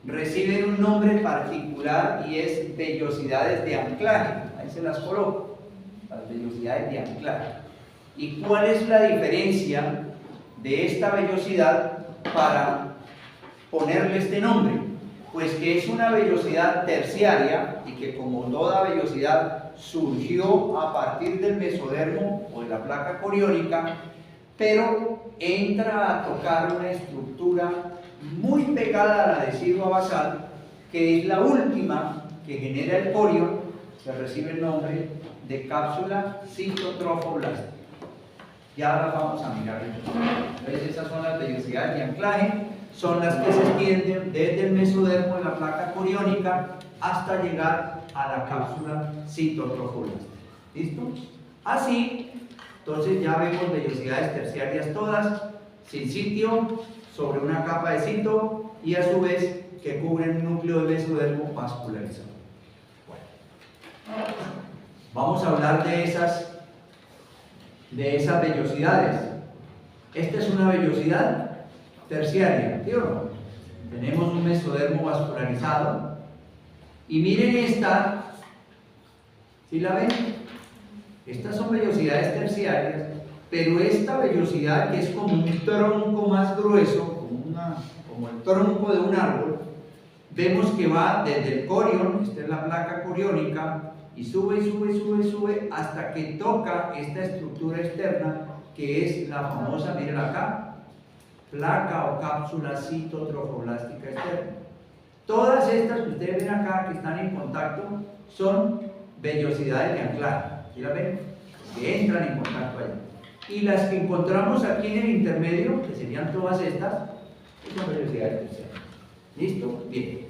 reciben un nombre particular y es vellosidades de anclaje. Ahí se las coloco, las vellosidades de anclaje. ¿Y cuál es la diferencia de esta vellosidad para ponerle este nombre? Pues que es una vellosidad terciaria y que, como toda vellosidad, surgió a partir del mesodermo o de la placa coriónica, pero entra a tocar una estructura muy pegada a la decidua basal, que es la última que genera el corio, que recibe el nombre de cápsula citotrofoblástica. Ya las vamos a mirar. Entonces, esas son las vellosidades de anclaje, son las que se extienden desde el mesodermo de la placa coriónica hasta llegar a la cápsula citotrofoblástica. ¿Listo? Así, entonces ya vemos vellosidades terciarias todas, sin sitio, sobre una capa de cito y a su vez que cubren un núcleo de mesodermo vascularizado. Bueno, vamos a hablar de esas vellosidades. Esta es una vellosidad terciaria, ¿sí o no? Tenemos un mesodermo vascularizado y miren esta, ¿sí la ven? Estas son vellosidades terciarias, pero esta vellosidad, que es como un tronco más grueso, como el tronco de un árbol, vemos que va desde el corión, esta es la placa coriónica, y sube, sube, sube, sube, hasta que toca esta estructura externa, que es la famosa, miren acá, placa o cápsula citotrofoblástica externa. Todas estas que ustedes ven acá, que están en contacto, son vellosidades de anclaje. ¿Sí la ven? Que entran en contacto allá. Y las que encontramos aquí en el intermedio, que serían todas estas, son vellosidades terciarias. ¿Listo? Bien.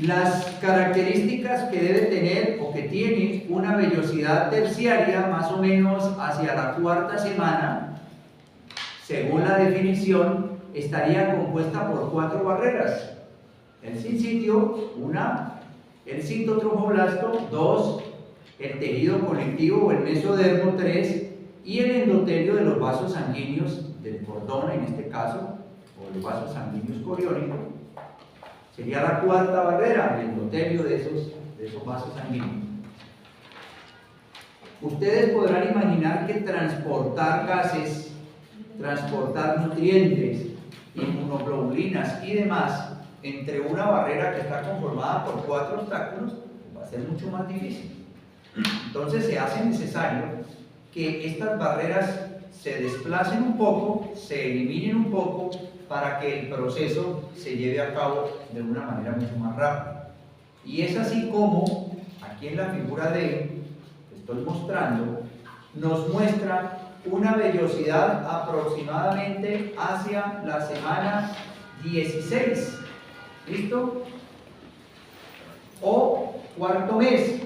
Las características que debe tener o que tiene una vellosidad terciaria, más o menos hacia la cuarta semana, según la definición, estaría compuesta por 4 barreras. El sincitio, 1, el citotrofoblasto, 2, el tejido conectivo o el mesodermo, 3, y el endotelio de los vasos sanguíneos del cordón, en este caso, o los vasos sanguíneos coriónicos. Sería la cuarta barrera, el endotelio de esos vasos sanguíneos. Ustedes podrán imaginar que transportar gases, transportar nutrientes, inmunoglobulinas y demás entre una barrera que está conformada por 4 obstáculos va a ser mucho más difícil. Entonces se hace necesario que estas barreras se desplacen un poco, se eliminen un poco, para que el proceso se lleve a cabo de una manera mucho más rápida. Y es así como, aquí en la figura D, que estoy mostrando, nos muestra una vellosidad aproximadamente hacia la semana 16. ¿Listo? O cuarto mes.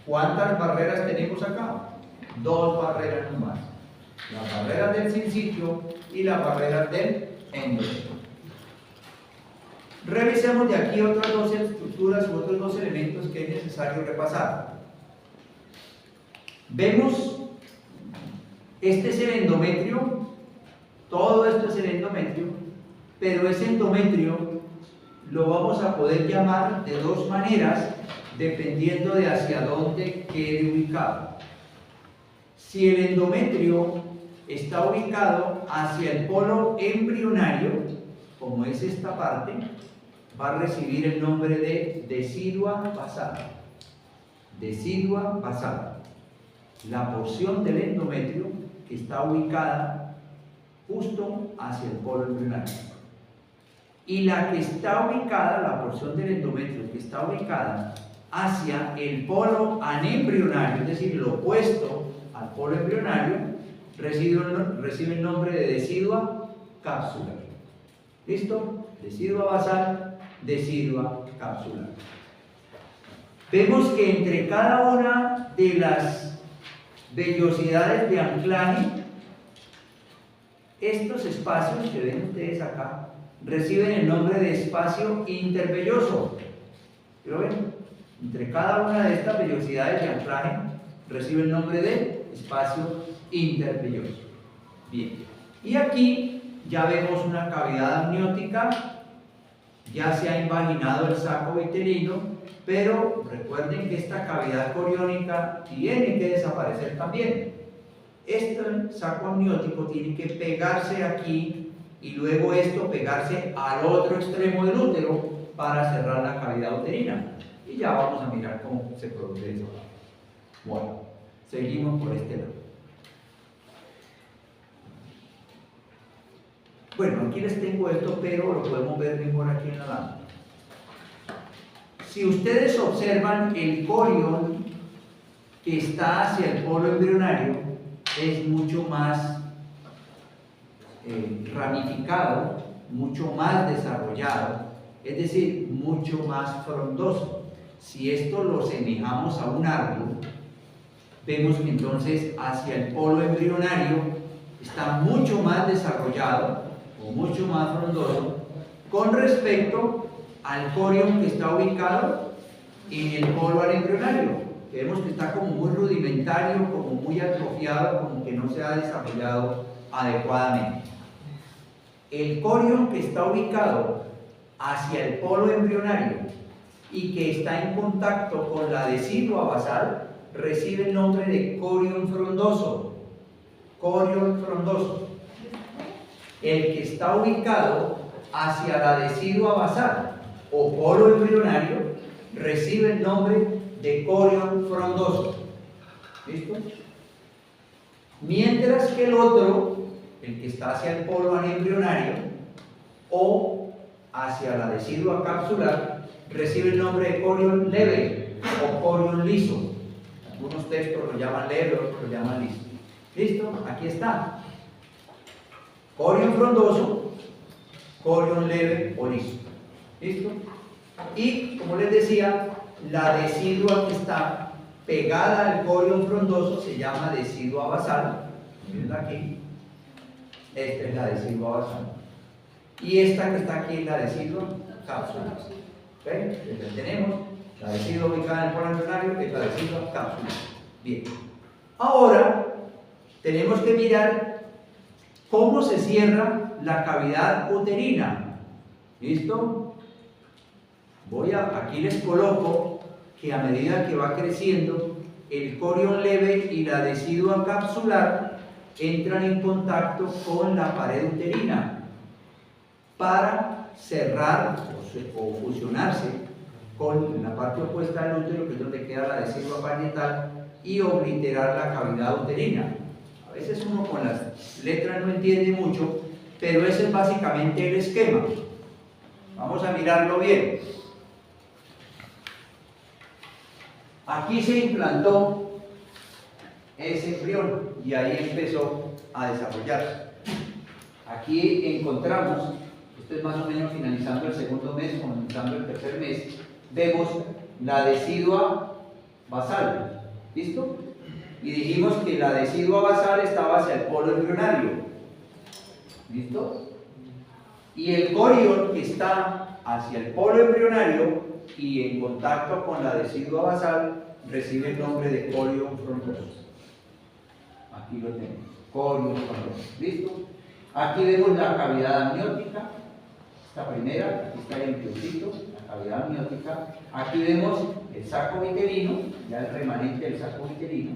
¿Cuántas barreras tenemos acá? 2 barreras nomás. Las barreras del sincitio y las barreras del endotelio. Revisemos de aquí otras 2 estructuras u otros 2 elementos que es necesario repasar. Vemos, este es el endometrio, todo esto es el endometrio, pero ese endometrio lo vamos a poder llamar de 2 maneras dependiendo de hacia dónde quede ubicado. Si el endometrio está ubicado hacia el polo embrionario, como es esta parte, va a recibir el nombre de decidua basal. Decidua basal. La porción del endometrio que está ubicada justo hacia el polo embrionario. Y la que está ubicada, la porción del endometrio que está ubicada hacia el polo anembrionario, es decir, lo opuesto al polo embrionario, recibe el nombre de decidua capsular. ¿Listo? Decidua basal, decidua capsular. Vemos que entre cada una de las vellosidades de anclaje, estos espacios que ven ustedes acá, reciben el nombre de espacio intervelloso. ¿Lo ven? Entre cada una de estas vellosidades de anclaje, recibe el nombre de espacio intervelloso. Bien, y aquí ya vemos una cavidad amniótica, ya se ha invaginado el saco uterino, pero recuerden que esta cavidad coriónica tiene que desaparecer también. Este saco amniótico tiene que pegarse aquí y luego esto pegarse al otro extremo del útero para cerrar la cavidad uterina. Y ya vamos a mirar cómo se produce eso. Bueno, seguimos por este lado. Bueno, aquí les tengo esto, pero lo podemos ver mejor aquí en la lámina. Si ustedes observan el corión que está hacia el polo embrionario, es mucho más ramificado, mucho más desarrollado, es decir, mucho más frondoso. Si esto lo semejamos a un árbol, vemos que entonces hacia el polo embrionario está mucho más desarrollado o mucho más frondoso con respecto al corión que está ubicado en el polo embrionario. Vemos que está como muy rudimentario, como muy atrofiado, como que no se ha desarrollado adecuadamente. El corión que está ubicado hacia el polo embrionario y que está en contacto con la decidua basal recibe el nombre de corión frondoso. Corión frondoso. El que está ubicado hacia la decidua basal o polo embrionario recibe el nombre de corión frondoso. ¿Listo? Mientras que el otro, el que está hacia el polo embrionario o hacia la decidua capsular, recibe el nombre de corión leve o corión liso. Algunos textos lo llaman leve, otros lo llaman liso. ¿Listo? Aquí está. Corión frondoso, corión leve o liso. ¿Listo? Y como les decía, la decidua que está pegada al corión frondoso se llama decidua basal. Miren aquí. Esta es la decidua basal. Y esta que está aquí es la decidua capsular. ¿Ok? Entonces tenemos la decidua ubicada en el polo embrionario, que es la decidua capsular. Bien. Ahora tenemos que mirar cómo se cierra la cavidad uterina. ¿Listo? Aquí les coloco que a medida que va creciendo, el corión leve y la decidua capsular entran en contacto con la pared uterina para cerrar o fusionarse con la parte opuesta del útero, que es donde queda la decidua parietal, y obliterar la cavidad uterina. A veces uno con las letras no entiende mucho, pero ese es básicamente el esquema. Vamos a mirarlo bien. Aquí se implantó ese embrión y ahí empezó a desarrollarse. Aquí encontramos, esto es más o menos finalizando el segundo mes, comenzando el tercer mes, vemos la decidua basal. ¿Listo? Y dijimos que la decidua basal estaba hacia el polo embrionario. ¿Listo? Y el corión que está hacia el polo embrionario y en contacto con la decidua basal recibe el nombre de corión frondoso. Aquí lo tenemos, corión frondoso. ¿Listo? Aquí vemos la cavidad amniótica, esta primera, aquí está el embrioncito, la cavidad amniótica. Aquí vemos el saco uterino, ya el remanente del saco uterino.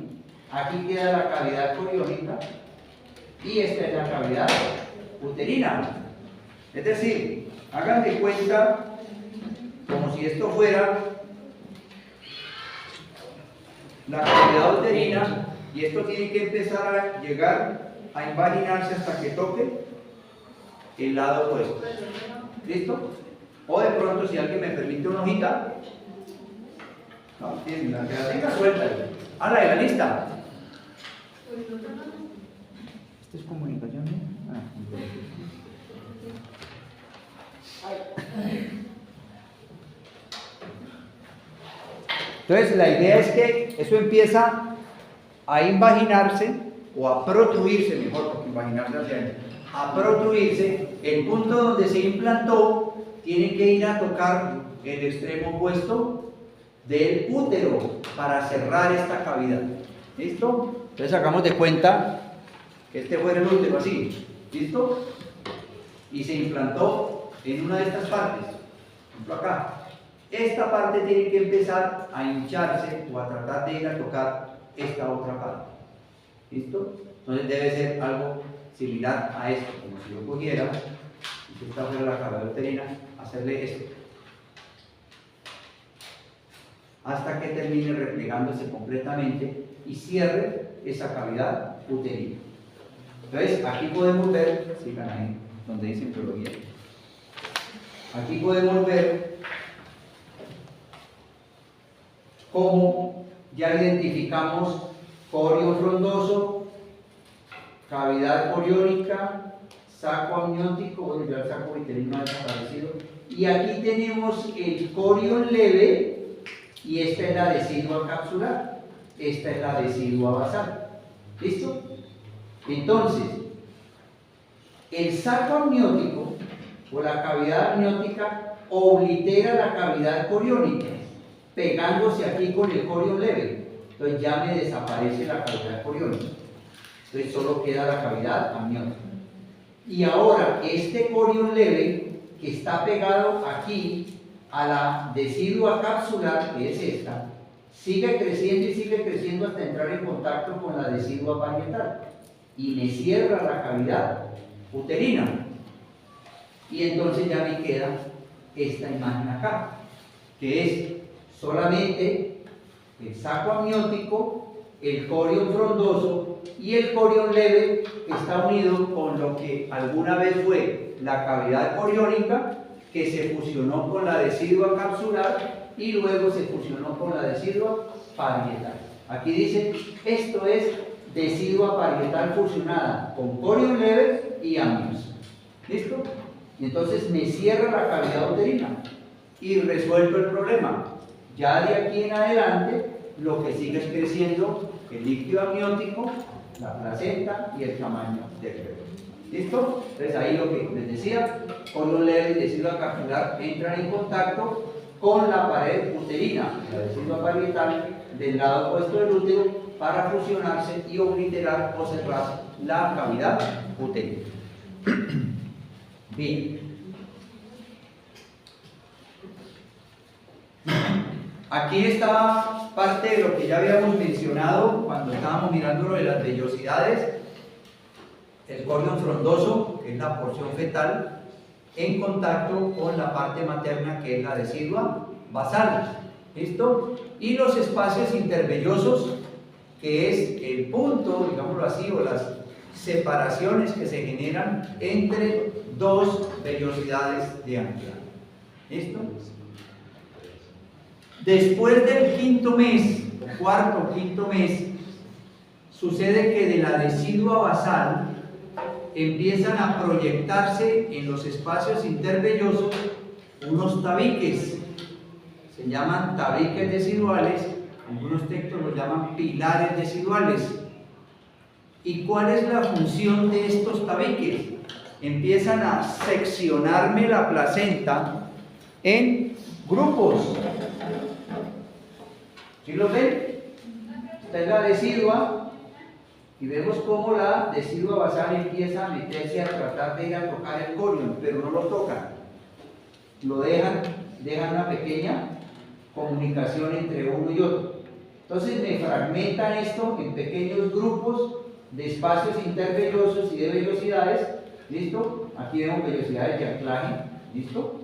Aquí queda la cavidad coriónica y esta es la cavidad uterina. Es decir, hagan de cuenta como si esto fuera la cavidad uterina y esto tiene que empezar a llegar a invaginarse hasta que toque el lado opuesto. ¿Listo? O de pronto, si alguien me permite una hojita, no, que la tenga suelta. ¡Hala, la lista! ¿Esto es comunicación? Entonces la idea es que eso empieza a invaginarse o a protruirse, mejor, porque invaginarse hacia adentro, a protruirse. El punto donde se implantó tiene que ir a tocar el extremo opuesto del útero para cerrar esta cavidad. ¿Listo? Entonces hagamos de cuenta que este fuera el útero así. ¿Listo? y se implantó en una de estas partes, por ejemplo acá. Esta parte tiene que empezar a hincharse o a tratar de ir a tocar esta otra parte. ¿Listo? Entonces debe ser algo similar a esto, como si yo cogiera, si esta fuera la cavidad uterina, hacerle esto, hasta que termine replegándose completamente y cierre esa cavidad uterina. Entonces, aquí podemos ver, sigan ahí, donde dice embriología, aquí podemos ver cómo ya identificamos corio frondoso, cavidad coriónica, saco amniótico, bueno, ya el saco uterino ha desaparecido, y aquí tenemos el corion leve, y esta es la decidua capsular, esta es la decidua basal. ¿Listo? Entonces, el saco amniótico o la cavidad amniótica oblitera la cavidad coriónica, pegándose aquí con el corion leve. Entonces ya me desaparece la cavidad coriónica. Entonces solo queda la cavidad amniótica. Y ahora este corion leve que está pegado aquí a la decidua capsular, que es esta, sigue creciendo y sigue creciendo hasta entrar en contacto con la decidua parietal y me cierra la cavidad uterina. Y entonces ya me queda esta imagen acá, que es solamente el saco amniótico, el corion frondoso y el corion leve, que está unido con lo que alguna vez fue la cavidad coriónica, que se fusionó con la decidua capsular y luego se fusionó con la decidua parietal. Aquí dice, esto es decidua parietal fusionada con corion leve y amnios. ¿Listo? Y entonces me cierra la cavidad uterina y resuelvo el problema. Ya de aquí en adelante, lo que sigue es creciendo el líquido amniótico, la placenta y el tamaño del bebé. ¿Listo? Entonces ahí lo que les decía, corion leve y decidua capsular entran en contacto con la pared uterina, la decidua parietal del lado opuesto del útero, para fusionarse y obliterar o cerrar la cavidad uterina. Bien. Aquí está parte de lo que ya habíamos mencionado cuando estábamos mirando lo de las vellosidades. El corion frondoso, que es la porción fetal, en contacto con la parte materna, que es la decidua basal. ¿Listo? Y los espacios intervellosos, que es el punto, digámoslo así, o las separaciones que se generan entre dos vellosidades de anclaje. ¿Listo? Después del quinto mes, cuarto o quinto mes, sucede que de la decidua basal empiezan a proyectarse en los espacios intervellosos unos tabiques. Se llaman tabiques deciduales, algunos textos los llaman pilares deciduales. ¿Y cuál es la función de estos tabiques? Empiezan a seccionarme la placenta en grupos. ¿Sí lo ven? Esta es la decidua y vemos cómo la decidua basal empieza a meterse a tratar de ir a tocar el corion, pero no lo tocan. Lo dejan una pequeña comunicación entre uno y otro. Entonces me fragmentan esto en pequeños grupos de espacios intervellosos y de vellosidades. ¿Listo? Aquí vemos vellosidades de anclaje. ¿Listo?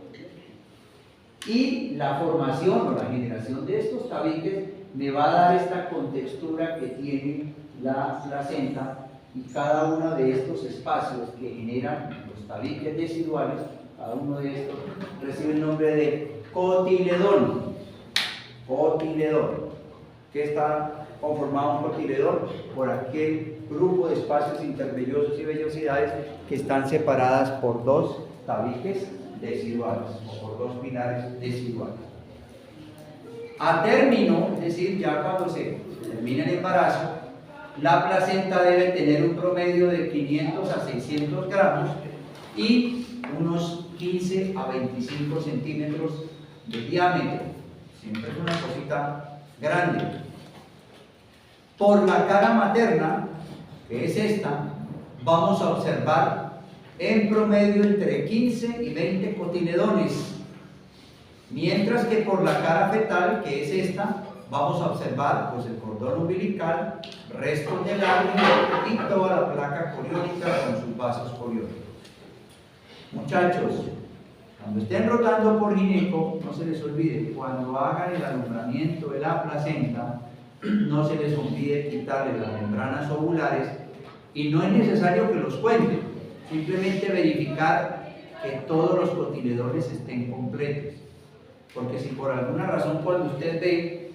Y la formación o la generación de estos tabiques me va a dar esta contextura que tiene la placenta, y cada uno de estos espacios que generan los tabiques deciduales, cada uno de estos recibe el nombre de cotiledón. Cotiledón. ¿Qué está conformado un cotiledón? Por aquel grupo de espacios intervellosos y vellosidades que están separadas por dos tabiques deciduales o por dos pilares deciduales. A término, es decir, ya cuando se termina el embarazo, la placenta debe tener un promedio de 500 a 600 gramos y unos 15 a 25 centímetros de diámetro. Siempre es una cosita grande. Por la cara materna, que es esta, vamos a observar en promedio entre 15 y 20 cotiledones, mientras que por la cara fetal, que es esta, vamos a observar pues, el cordón umbilical, restos del lágrima y toda la placa coriónica con sus vasos coriónicos. Muchachos, cuando estén rotando por gineco, no se les olvide, cuando hagan el alumbramiento de la placenta, no se les olvide quitarle las membranas ovulares y no es necesario que los cuenten, simplemente verificar que todos los cotiledones estén completos. Porque si por alguna razón cuando usted ve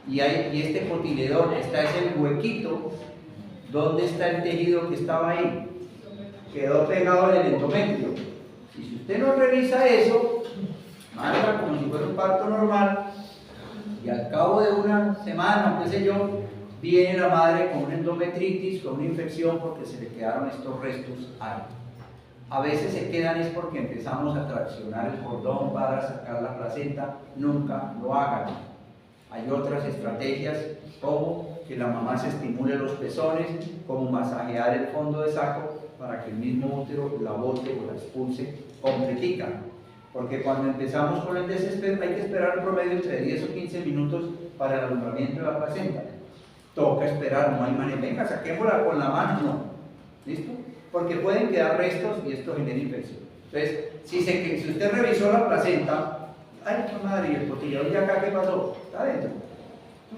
y este cotiledón está ese huequito, ¿dónde está el tejido que estaba ahí? Quedó pegado en el endometrio. Y si usted no revisa eso, manda como si fuera un parto normal, y al cabo de una semana, qué sé yo, viene la madre con una endometritis, con una infección porque se le quedaron estos restos ahí. A veces se quedan es porque empezamos a traccionar el cordón para sacar la placenta, nunca lo hagan. Hay otras estrategias como que la mamá se estimule los pezones, como masajear el fondo de saco para que el mismo útero la bote o la expulse completica. Porque cuando empezamos con el desespero hay que esperar un promedio entre 10 o 15 minutos para el alumbramiento de la placenta. Toca esperar, no hay manera, venga, saquémosla con la mano, no. ¿Listo? Porque pueden quedar restos y esto genera infección. Entonces, si usted revisó la placenta, ay, madre, y el cotillón de acá, ¿qué pasó? Está adentro.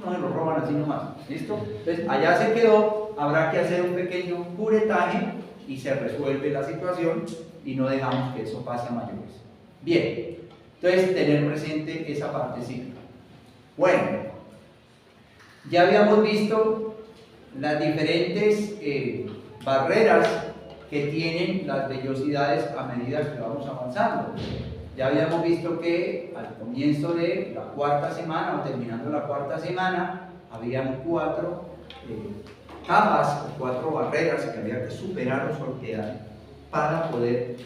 No se lo roban así nomás. ¿Listo? Entonces, allá se quedó, habrá que hacer un pequeño curetaje y se resuelve la situación y no dejamos que eso pase a mayores. Bien, entonces tener presente esa partecita. Bueno, ya habíamos visto las diferentes barreras que tienen las vellosidades a medida que vamos avanzando. Ya habíamos visto que al comienzo de la cuarta semana o terminando la cuarta semana habían 4 capas o 4 barreras que había que superar o sortear para poder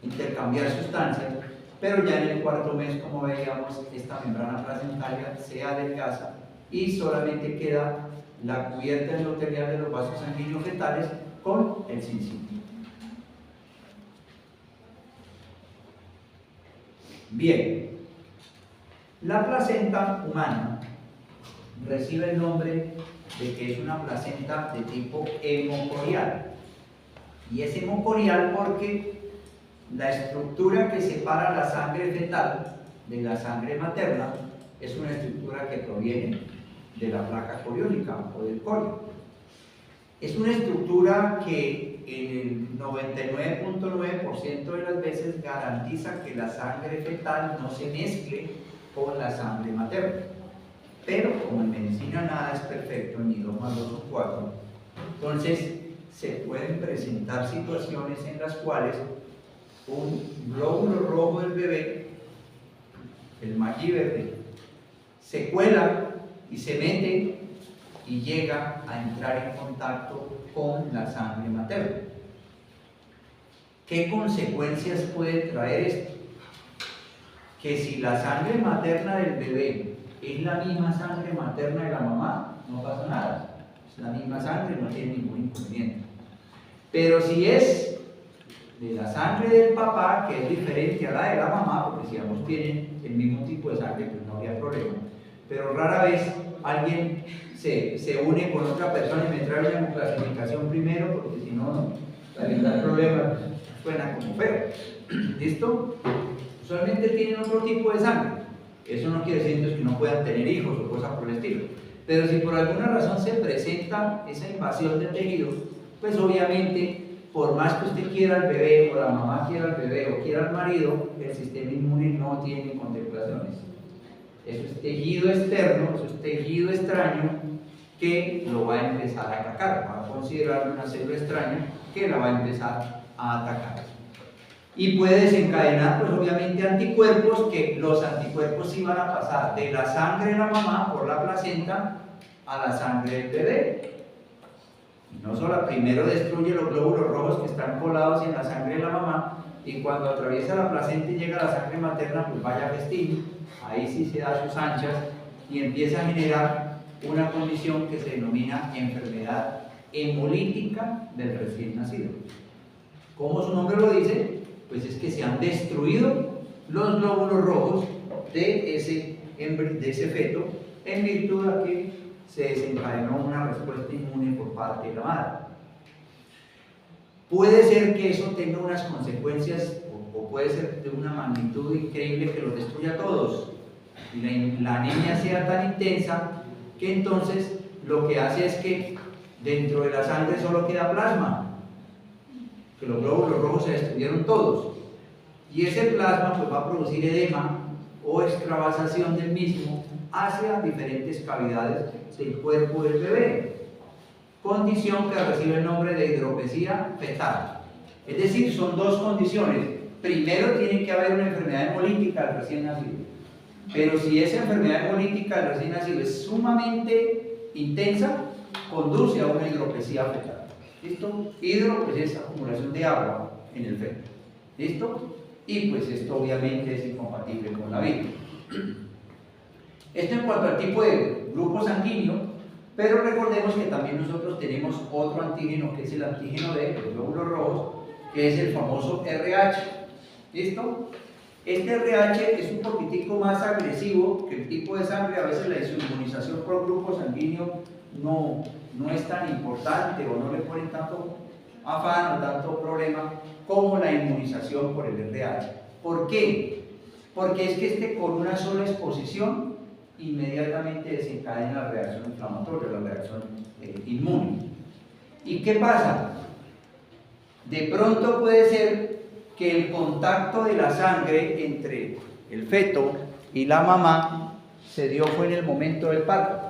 intercambiar sustancias, pero ya en el cuarto mes, como veíamos, esta membrana placentaria se adelgaza y solamente queda la cubierta endotelial de los vasos sanguíneos fetales con el sincitio. Bien, la placenta humana recibe el nombre de que es una placenta de tipo hemocorial. Y es hemocorial porque la estructura que separa la sangre fetal de la sangre materna es una estructura que proviene de la placa coriónica o del corio. Es una estructura que en el 99.9% de las veces garantiza que la sangre fetal no se mezcle con la sangre materna. Pero como en medicina nada es perfecto, ni 2 más 2 son 4, entonces se pueden presentar situaciones en las cuales un glóbulo rojo del bebé, el McGee se cuela y se mete y llega a entrar en contacto con la sangre materna. ¿Qué consecuencias puede traer esto? Que si la sangre materna del bebé es la misma sangre materna de la mamá, no pasa nada. Es la misma sangre, no tiene ningún inconveniente. Pero si es de la sangre del papá, que es diferente a la de la mamá, porque si ambos tienen el mismo tipo de sangre, pues no habría problema. Pero rara vez alguien se une con otra persona y me trae una clasificación primero, porque si no, el problema suena como feo. ¿Listo? Usualmente tienen otro tipo de sangre. Eso no quiere decir entonces que no puedan tener hijos o cosas por el estilo. Pero si por alguna razón se presenta esa invasión de tejidos, pues obviamente, por más que usted quiera al bebé, o la mamá quiera al bebé, o quiera al marido, el sistema inmune no tiene contemplaciones. Eso es tejido externo, eso es tejido extraño que lo va a empezar a atacar. Va a considerarlo una célula extraña que la va a empezar a atacar. Y puede desencadenar, pues obviamente, anticuerpos, que los anticuerpos sí van a pasar de la sangre de la mamá por la placenta a la sangre del bebé. Y no solo, primero destruye los glóbulos rojos que están colados en la sangre de la mamá, y cuando atraviesa la placenta y llega a la sangre materna, pues vaya festín, ahí sí se da sus anchas y empieza a generar una condición que se denomina enfermedad hemolítica del recién nacido. Como su nombre lo dice, pues es que se han destruido los glóbulos rojos de ese feto en virtud de que se desencadenó una respuesta inmune por parte de la madre. Puede ser que eso tenga unas consecuencias o puede ser de una magnitud increíble que los destruya a todos y la anemia sea tan intensa que entonces lo que hace es que dentro de la sangre solo queda plasma, que los glóbulos rojos se destruyeron todos y ese plasma pues va a producir edema o extravasación del mismo hacia diferentes cavidades del cuerpo del bebé, condición que recibe el nombre de hidropesía fetal. Es decir, son dos condiciones. Primero tiene que haber una enfermedad hemolítica al recién nacido, pero si esa enfermedad hemolítica al recién nacido es sumamente intensa, conduce a una hidropesía fetal. ¿Listo? Hidro pues es acumulación de agua en el feto. ¿Listo? Y pues esto obviamente es incompatible con la vida. Esto en cuanto al tipo de grupo sanguíneo, pero recordemos que también nosotros tenemos otro antígeno que es el antígeno de los glóbulos rojos, que es el famoso RH. ¿Listo? Este RH es un poquitico más agresivo que el tipo de sangre. A veces la inmunización por grupo sanguíneo no es tan importante o no le ponen tanto afán o tanto problema como la inmunización por el RH. ¿Por qué? Porque es que con una sola exposición inmediatamente desencadena la reacción inflamatoria, la reacción inmune. ¿Y qué pasa? De pronto puede ser que el contacto de la sangre entre el feto y la mamá se dio fue en el momento del parto.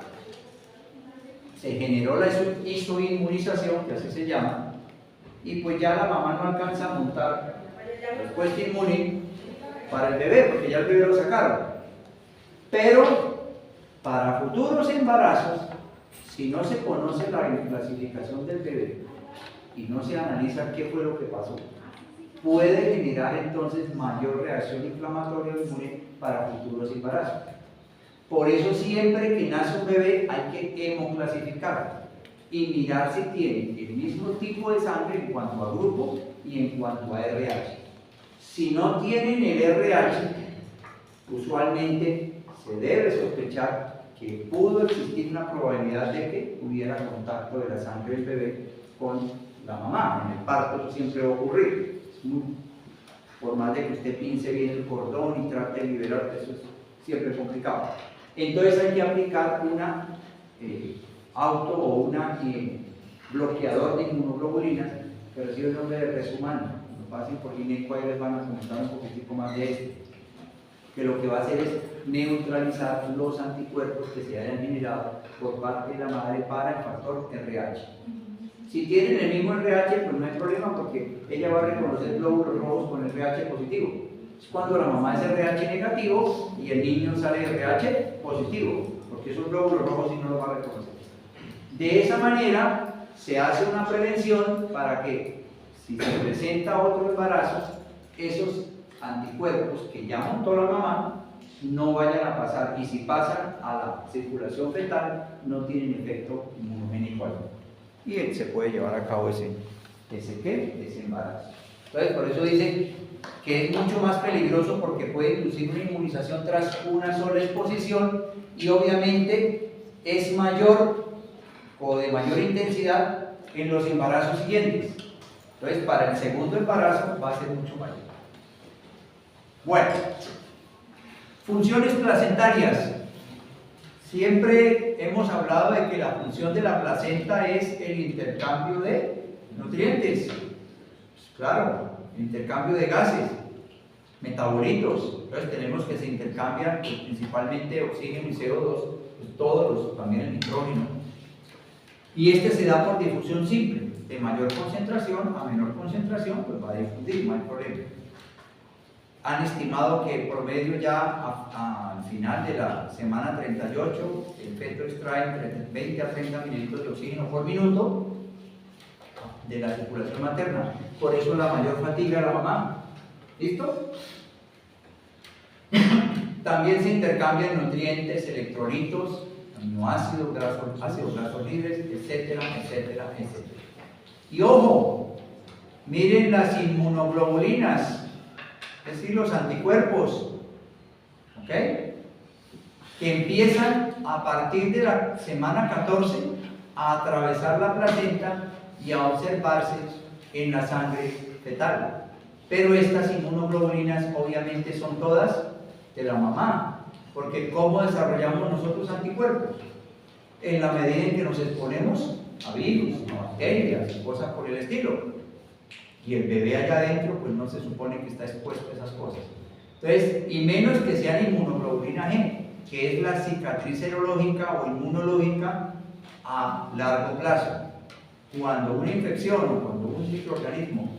Se generó la isoinmunización, que así se llama, y pues ya la mamá no alcanza a montar respuesta inmune para el bebé, porque ya el bebé lo sacaron. Pero para futuros embarazos, si no se conoce la clasificación del bebé y no se analiza qué fue lo que pasó, puede generar entonces mayor reacción inflamatoria o inmune para futuros embarazos. Por eso siempre que nace un bebé hay que hemoclasificar y mirar si tiene el mismo tipo de sangre en cuanto a grupo y en cuanto a RH. Si no tienen el RH, usualmente se debe sospechar que pudo existir una probabilidad de que hubiera contacto de la sangre del bebé con la mamá. En el parto eso siempre va a ocurrir. Por más de que usted pince bien el cordón y trate de liberar, eso es siempre complicado. Entonces hay que aplicar una o una bloqueador de inmunoglobulinas que recibe el nombre de Resumana. Cuando pasen por Gineco ahí les van a comentar un poquitico más de esto, que lo que va a hacer es neutralizar los anticuerpos que se hayan generado por parte de la madre para el factor RH. Si tienen el mismo RH, pues no hay problema porque ella va a reconocer glóbulos rojos con RH positivo. Es cuando la mamá es RH negativo y el niño sale RH positivo, porque esos glóbulos rojos sí no los va a reconocer. De esa manera se hace una prevención para que si se presenta otro embarazo, esos anticuerpos que ya montó la mamá no vayan a pasar, y si pasan a la circulación fetal no tienen efecto inmunogénico alguno y se puede llevar a cabo ese embarazo. Entonces por eso dicen que es mucho más peligroso porque puede inducir una inmunización tras una sola exposición y obviamente es mayor o de mayor intensidad en los embarazos siguientes. Entonces para el segundo embarazo va a ser mucho mayor. Bueno, funciones placentarias. Siempre hemos hablado de que la función de la placenta es el intercambio de nutrientes. Pues claro, el intercambio de gases, metabolitos. Entonces tenemos que se intercambian principalmente oxígeno y CO2, pues todos también el nitrógeno. Y este se da por difusión simple, de mayor concentración a menor concentración, pues va a difundir, no hay problema. Han estimado que en promedio ya al final de la semana 38 el feto extrae entre 20 a 30 mililitros de oxígeno por minuto de la circulación materna. Por eso la mayor fatiga de la mamá. ¿Listo? También se intercambian nutrientes, electrolitos, aminoácidos, ácidos grasos libres, etcétera, etcétera, etcétera. Y ojo, miren las inmunoglobulinas, es decir, los anticuerpos, ¿ok? Que empiezan a partir de la semana 14 a atravesar la placenta y a observarse en la sangre fetal. Pero estas inmunoglobulinas obviamente son todas de la mamá, porque ¿cómo desarrollamos nosotros anticuerpos? En la medida en que nos exponemos a virus, a bacterias, cosas por el estilo. Y el bebé allá adentro, pues no se supone que está expuesto a esas cosas. Entonces, y menos que sean inmunoglobulina G, que es la cicatriz serológica o inmunológica a largo plazo. Cuando una infección o cuando un microorganismo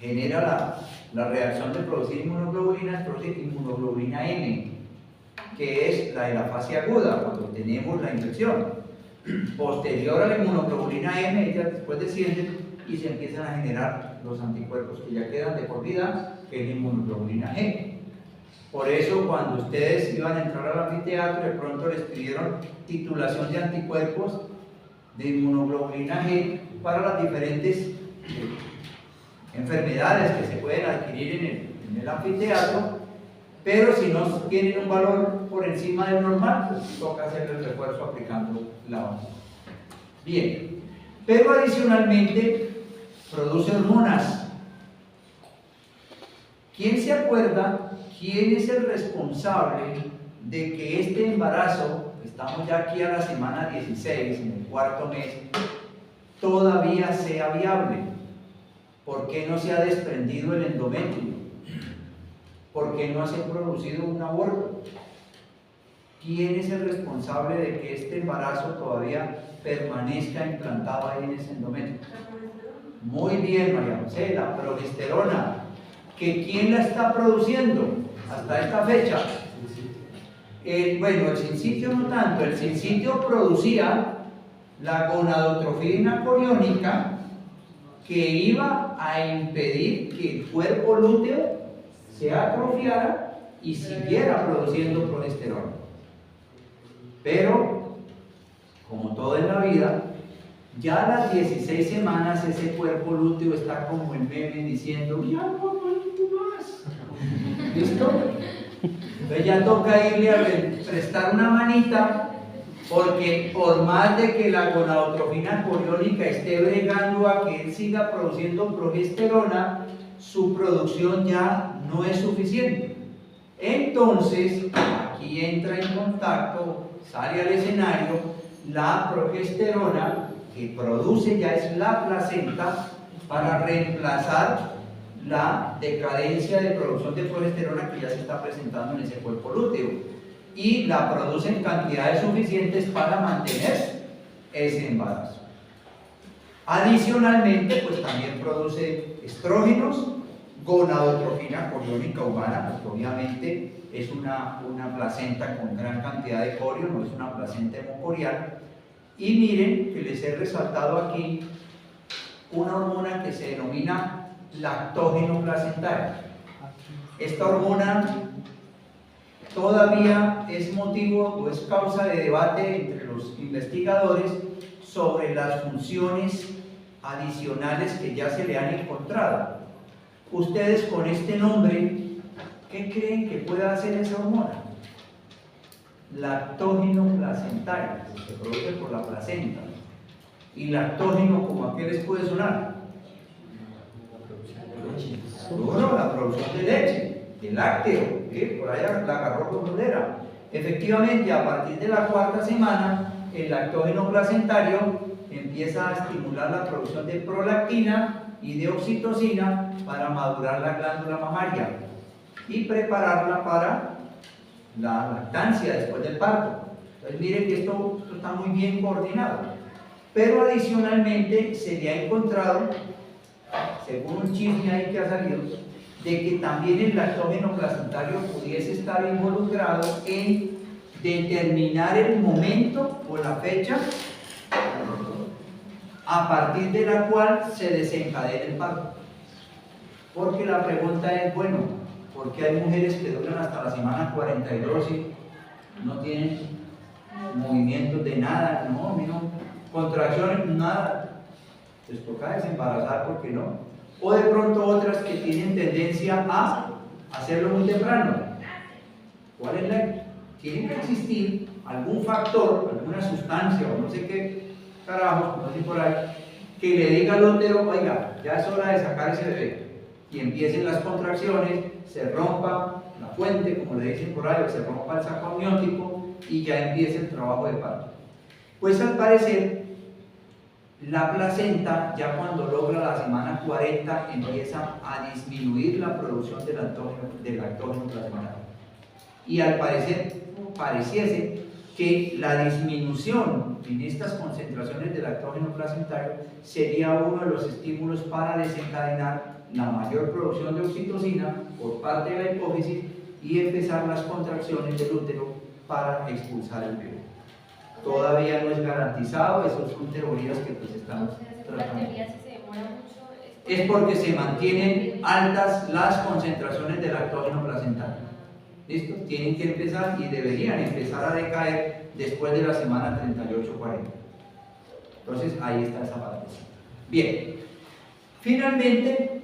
genera la reacción de producir inmunoglobulinas, produce inmunoglobulina M, que es la de la fase aguda, cuando tenemos la infección. Posterior a la inmunoglobulina M, ellas después descienden y se empiezan a generar los anticuerpos que ya quedan de por vida, que es la inmunoglobulina G. Por eso, cuando ustedes iban a entrar al anfiteatro, de pronto les pidieron titulación de anticuerpos de inmunoglobulina G para las diferentes enfermedades que se pueden adquirir en el anfiteatro, pero si no tienen un valor por encima del normal, pues toca hacer el refuerzo aplicando la vacuna. Bien, pero adicionalmente produce hormonas. ¿Quién se acuerda quién es el responsable de que este embarazo, estamos ya aquí a la semana 16, en el cuarto mes, todavía sea viable? ¿Por qué no se ha desprendido el endometrio? ¿Por qué no se ha producido un aborto? ¿Quién es el responsable de que este embarazo todavía permanezca implantado ahí en ese endometrio? Muy bien, María José, la progesterona. ¿Que quién la está produciendo hasta esta fecha? Bueno, el sincitio no tanto. El sincitio producía la gonadotrofina coriónica, que iba a impedir que el cuerpo lúteo se atrofiara y siguiera produciendo progesterona. Pero, como todo en la vida, ya a las 16 semanas ese cuerpo lúteo está como el meme diciendo, ya no aguanto más. ¿Listo? Entonces ya toca irle a prestar una manita, porque por más de que la gonadotrofina coriónica esté bregando a que él siga produciendo progesterona, su producción ya no es suficiente. Entonces, aquí entra en contacto, sale al escenario la progesterona, que produce ya es la placenta, para reemplazar la decadencia de producción de progesterona que ya se está presentando en ese cuerpo lúteo, y la produce en cantidades suficientes para mantener ese embarazo. Adicionalmente, pues también produce estrógenos, gonadotrofina coriónica humana, pues obviamente es una placenta con gran cantidad de corio, no es una placenta hemocorial. Y miren que les he resaltado aquí una hormona que se denomina lactógeno placentario. Esta hormona todavía es motivo o es causa de debate entre los investigadores sobre las funciones adicionales que ya se le han encontrado. Ustedes con este nombre, ¿qué creen que pueda hacer esa hormona? Lactógeno placentario, que se produce por la placenta. Y lactógeno, ¿como a qué les puede sonar? Bueno, la producción de leche, de lácteo, ¿sí? Por allá la agarró con rodera. Efectivamente, a partir de la cuarta semana, el lactógeno placentario empieza a estimular la producción de prolactina y de oxitocina para madurar la glándula mamaria y prepararla para la lactancia después del parto. Entonces miren que esto está muy bien coordinado. Pero adicionalmente se le ha encontrado, según un chisme ahí que ha salido, de que también el lactógeno placentario pudiese estar involucrado en determinar el momento o la fecha a partir de la cual se desencadena el parto. Porque la pregunta es, bueno, ¿por qué hay mujeres que duran hasta la semana 42 y no tienen movimientos de nada, no, contracciones, nada. Les toca desembarazar porque no. O de pronto otras que tienen tendencia a hacerlo muy temprano. ¿Cuál es la? Tiene que existir algún factor, alguna sustancia o no sé qué carajos, como dicen por ahí, que le diga al útero, oiga, ya es hora de sacar ese bebé. Y empiecen las contracciones, se rompa la fuente, como le dicen por ahí, o se rompa el saco amniótico y ya empieza el trabajo de parto. Pues al parecer, la placenta, ya cuando logra la semana 40, empieza a disminuir la producción del lactógeno placentario. Y al parecer, pareciese que la disminución en estas concentraciones de lactógeno placentario sería uno de los estímulos para desencadenar la mayor producción de oxitocina por parte de la hipófisis y empezar las contracciones del útero para expulsar el bebé. Todavía no es garantizado, esas son teorías que pues estamos tratando. Es porque se mantienen altas las concentraciones de lactógeno placentario. ¿Listo? Tienen que empezar y deberían empezar a decaer después de la semana 38-40. Entonces ahí está esa parte. Bien, finalmente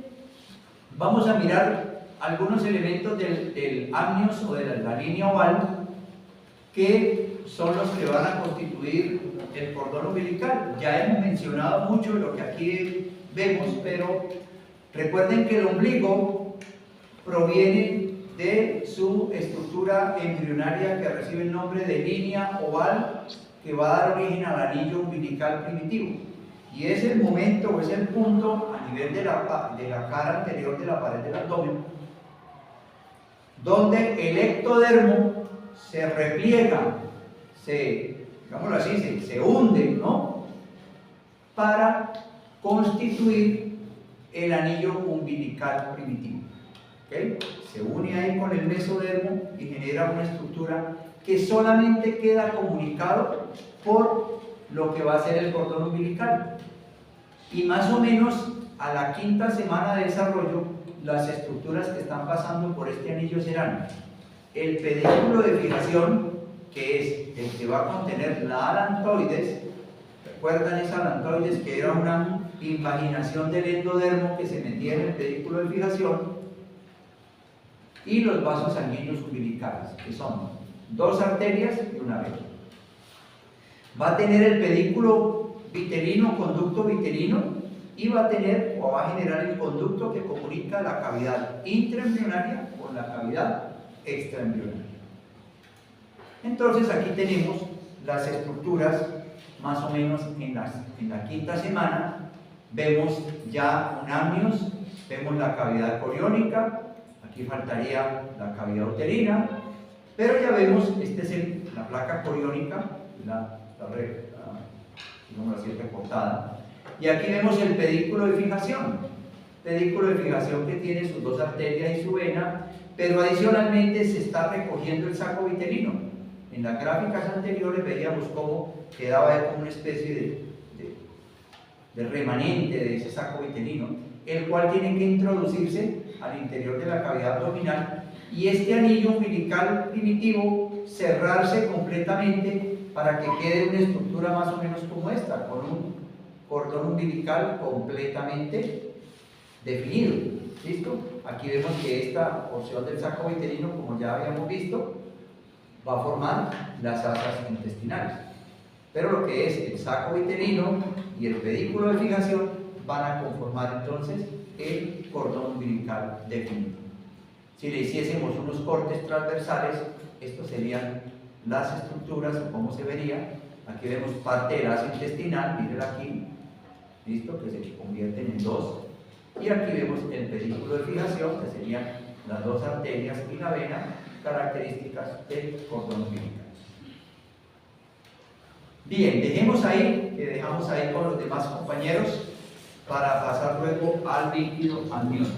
vamos a mirar algunos elementos del amnios o de la línea oval que son los que van a constituir el cordón umbilical. Ya hemos mencionado mucho de lo que aquí vemos, pero recuerden que el ombligo proviene de su estructura embrionaria que recibe el nombre de línea oval, que va a dar origen al anillo umbilical primitivo. Y es el momento o es el punto a nivel de la cara anterior de la pared del abdomen, donde el ectodermo se repliega, digámoslo así, se hunde, ¿no? Para constituir el anillo umbilical primitivo. ¿Okay? Se une ahí con el mesodermo y genera una estructura que solamente queda comunicado por lo que va a ser el cordón umbilical. Y más o menos a la 5ª semana de desarrollo, las estructuras que están pasando por este anillo serán el pedículo de fijación, que es el que va a contener la alantoides. ¿Recuerdan esa alantoides que era una impaginación del endodermo que se metía en el pedículo de fijación? Y los vasos sanguíneos umbilicales, que son 2 arterias y una vena. Va a tener el pedículo vitelino, conducto vitelino, y va a tener o va a generar el conducto que comunica la cavidad intraembrionaria con la cavidad extraembrionaria. Entonces aquí tenemos las estructuras más o menos en la 5ª semana. Vemos ya un amnios, vemos la cavidad coriónica. Aquí faltaría la cavidad uterina, pero ya vemos, la placa coriónica, digamos así, recortada. Y aquí vemos el pedículo de fijación que tiene sus 2 arterias y su vena, pero adicionalmente se está recogiendo el saco vitelino. En las gráficas anteriores veíamos cómo quedaba ahí como una especie de remanente de ese saco vitelino, el cual tiene que introducirse al interior de la cavidad abdominal y este anillo umbilical primitivo cerrarse completamente para que quede una estructura más o menos como esta, con un cordón umbilical completamente definido. ¿Listo? Aquí vemos que esta porción del saco vitelino, como ya habíamos visto, va a formar las asas intestinales. Pero lo que es el saco vitelino y el pedículo de fijación van a conformar entonces el cordón umbilical definido. Si le hiciésemos unos cortes transversales, estos serían las estructuras o cómo se vería. Aquí vemos parte del asa intestinal, miren aquí, listo, que se convierten en 2. Y aquí vemos el pedículo de fijación, que serían las 2 arterias y la vena, características del cordón umbilical. Bien, dejamos ahí con los demás compañeros para pasar luego al líquido amniótico.